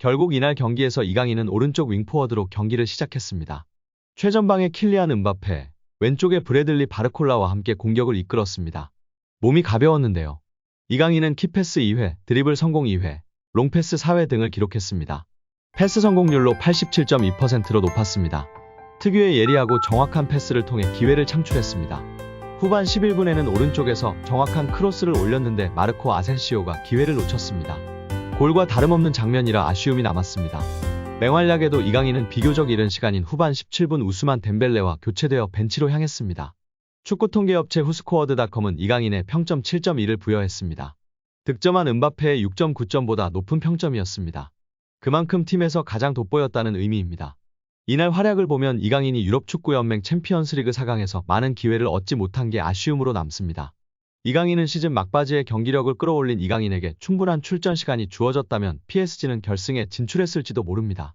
결국 이날 경기에서 이강인은 오른쪽 윙포워드로 경기를 시작했습니다. 최전방에 킬리안 음바페, 왼쪽에 브래들리 바르콜라와 함께 공격을 이끌었습니다. 몸이 가벼웠는데요. 이강인은 키패스 2회, 드리블 성공 2회, 롱패스 4회 등을 기록했습니다. 패스 성공률로 87.2%로 높았습니다. 특유의 예리하고 정확한 패스를 통해 기회를 창출했습니다. 후반 11분에는 오른쪽에서 정확한 크로스를 올렸는데 마르코 아센시오가 기회를 놓쳤습니다. 골과 다름없는 장면이라 아쉬움이 남았습니다. 맹활약에도 이강인은 비교적 이른 시간인 후반 17분 우스만 덴벨레와 교체되어 벤치로 향했습니다. 축구 통계업체 후스코어드닷컴은 이강인의 평점 7.2를 부여했습니다. 득점한 음바페의 6.9점보다 높은 평점이었습니다. 그만큼 팀에서 가장 돋보였다는 의미입니다. 이날 활약을 보면 이강인이 유럽축구연맹 챔피언스리그 4강에서 많은 기회를 얻지 못한 게 아쉬움으로 남습니다. 이강인은 시즌 막바지에 경기력을 끌어올린 이강인에게 충분한 출전 시간이 주어졌다면 PSG는 결승에 진출했을지도 모릅니다.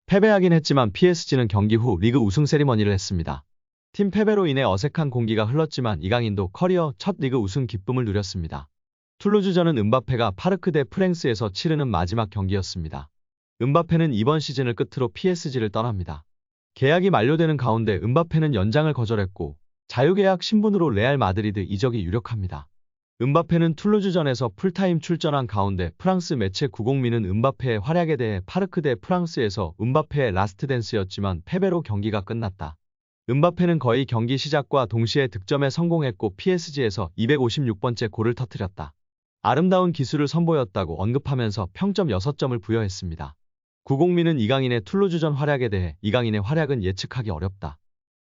패배하긴 했지만 PSG는 경기 후 리그 우승 세리머니를 했습니다. 팀 패배로 인해 어색한 공기가 흘렀지만 이강인도 커리어 첫 리그 우승 기쁨을 누렸습니다. 툴루즈전은 음바페가 파르크 대 프랭스에서 치르는 마지막 경기였습니다. 음바페는 이번 시즌을 끝으로 PSG를 떠납니다. 계약이 만료되는 가운데 음바페는 연장을 거절했고 자유계약 신분으로 레알 마드리드 이적이 유력합니다. 음바페는 툴루즈전에서 풀타임 출전한 가운데 프랑스 매체 구공미는 음바페의 활약에 대해 파르크 대 프랑스에서 음바페의 라스트 댄스였지만 패배로 경기가 끝났다. 음바페는 거의 경기 시작과 동시에 득점에 성공했고 PSG에서 256번째 골을 터뜨렸다. 아름다운 기술을 선보였다고 언급하면서 평점 6점을 부여했습니다. 구공미는 이강인의 툴루즈전 활약에 대해 이강인의 활약은 예측하기 어렵다.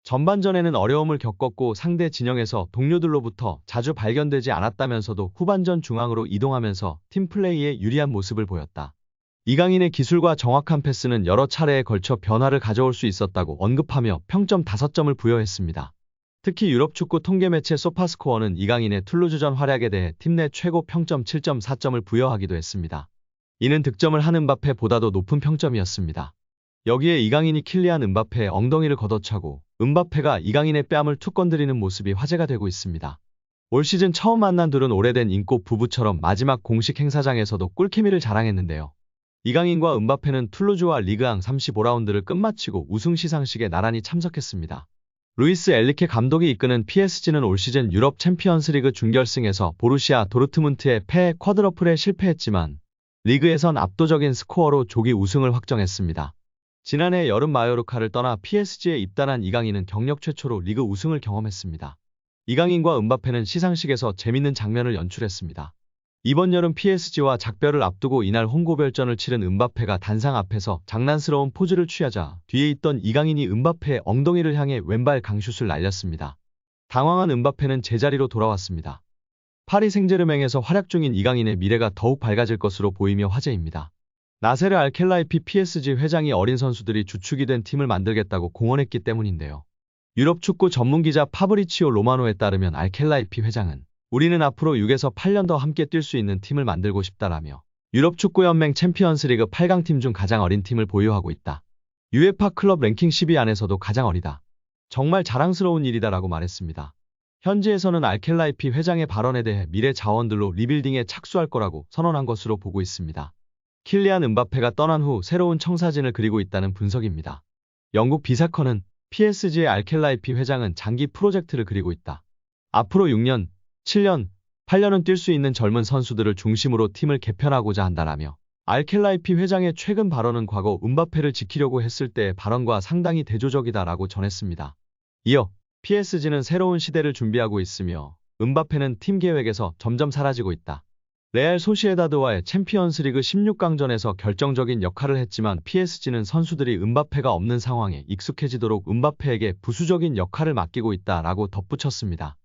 전반전에는 어려움을 겪었고 상대 진영에서 동료들로부터 자주 발견되지 않았다면서도 후반전 중앙으로 이동하면서 팀 플레이에 유리한 모습을 보였다. 이강인의 기술과 정확한 패스는 여러 차례에 걸쳐 변화를 가져올 수 있었다고 언급하며 평점 5점을 부여했습니다. 특히 유럽축구 통계 매체 소파스코어는 이강인의 툴루즈전 활약에 대해 팀 내 최고 평점 7.4점을 부여하기도 했습니다. 이는 득점을 한 음바페보다도 높은 평점이었습니다. 여기에 이강인이 킬리안 음바페의 엉덩이를 걷어차고 음바페가 이강인의 뺨을 툭 건드리는 모습이 화제가 되고 있습니다. 올 시즌 처음 만난 둘은 오래된 인꼬 부부처럼 마지막 공식 행사장에서도 꿀케미를 자랑했는데요. 이강인과 음바페는 툴루즈와 리그앙 35라운드를 끝마치고 우승 시상식에 나란히 참석했습니다. 루이스 엘리케 감독이 이끄는 PSG는 올 시즌 유럽 챔피언스리그 준결승에서 보루시아 도르트문트의 패에 쿼드러플에 실패했지만 리그에선 압도적인 스코어로 조기 우승을 확정했습니다. 지난해 여름 마요르카를 떠나 PSG에 입단한 이강인은 경력 최초로 리그 우승을 경험했습니다. 이강인과 음바페는 시상식에서 재밌는 장면을 연출했습니다. 이번 여름 PSG와 작별을 앞두고 이날 홈고별전을 치른 음바페가 단상 앞에서 장난스러운 포즈를 취하자 뒤에 있던 이강인이 음바페의 엉덩이를 향해 왼발 강슛을 날렸습니다. 당황한 음바페는 제자리로 돌아왔습니다. 파리 생제르맹에서 활약 중인 이강인의 미래가 더욱 밝아질 것으로 보이며 화제입니다. 나세르 알켈라이피 PSG 회장이 어린 선수들이 주축이 된 팀을 만들겠다고 공언했기 때문인데요. 유럽 축구 전문기자 파브리치오 로마노에 따르면 알켈라이피 회장은 우리는 앞으로 6에서 8년 더 함께 뛸 수 있는 팀을 만들고 싶다라며 유럽 축구연맹 챔피언스리그 8강팀 중 가장 어린 팀을 보유하고 있다. UEFA 클럽 랭킹 10위 안에서도 가장 어리다. 정말 자랑스러운 일이다라고 말했습니다. 현지에서는 알켈라이피 회장의 발언에 대해 미래 자원들로 리빌딩에 착수할 거라고 선언한 것으로 보고 있습니다. 킬리안 음바페가 떠난 후 새로운 청사진을 그리고 있다는 분석입니다. 영국 비사컨은 PSG의 알켈라이피 회장은 장기 프로젝트를 그리고 있다. 앞으로 6년, 7년, 8년은 뛸 수 있는 젊은 선수들을 중심으로 팀을 개편하고자 한다라며 알켈라이피 회장의 최근 발언은 과거 음바페를 지키려고 했을 때의 발언과 상당히 대조적이다라고 전했습니다. 이어 PSG는 새로운 시대를 준비하고 있으며 음바페는 팀 계획에서 점점 사라지고 있다. 레알 소시에다드와의 챔피언스리그 16강전에서 결정적인 역할을 했지만 PSG는 선수들이 음바페가 없는 상황에 익숙해지도록 음바페에게 부수적인 역할을 맡기고 있다라고 덧붙였습니다.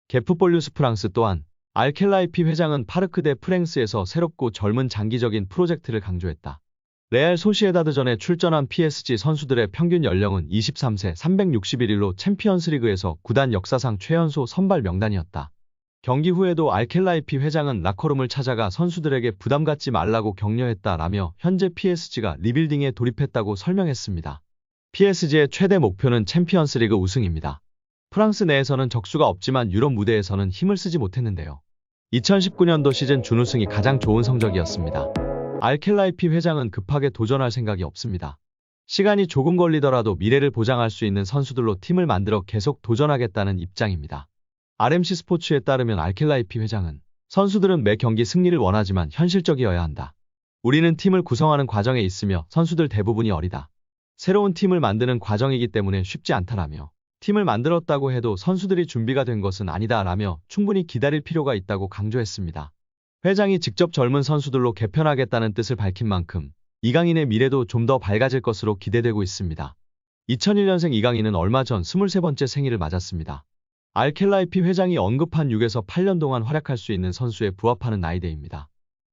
게프폴뉴스 프랑스 또한 알켈라이피 회장은 파르크 대 프랭스에서 새롭고 젊은 장기적인 프로젝트를 강조했다. 레알 소시에다드전에 출전한 PSG 선수들의 평균 연령은 23세 361일로 챔피언스리그에서 구단 역사상 최연소 선발 명단이었다. 경기 후에도 알켈라이피 회장은 라커룸을 찾아가 선수들에게 부담 갖지 말라고 격려했다라며 현재 PSG가 리빌딩에 돌입했다고 설명했습니다. PSG의 최대 목표는 챔피언스리그 우승입니다. 프랑스 내에서는 적수가 없지만 유럽 무대에서는 힘을 쓰지 못했는데요. 2019년도 시즌 준우승이 가장 좋은 성적이었습니다. 알켈라이피 회장은 급하게 도전할 생각이 없습니다. 시간이 조금 걸리더라도 미래를 보장할 수 있는 선수들로 팀을 만들어 계속 도전하겠다는 입장입니다. RMC 스포츠에 따르면 알켈라이피 회장은 선수들은 매 경기 승리를 원하지만 현실적이어야 한다. 우리는 팀을 구성하는 과정에 있으며 선수들 대부분이 어리다. 새로운 팀을 만드는 과정이기 때문에 쉽지 않다라며 팀을 만들었다고 해도 선수들이 준비가 된 것은 아니다라며 충분히 기다릴 필요가 있다고 강조했습니다. 회장이 직접 젊은 선수들로 개편하겠다는 뜻을 밝힌 만큼 이강인의 미래도 좀 더 밝아질 것으로 기대되고 있습니다. 2001년생 이강인은 얼마 전 23번째 생일을 맞았습니다. 알켈라이피 회장이 언급한 6에서 8년 동안 활약할 수 있는 선수에 부합하는 나이대입니다.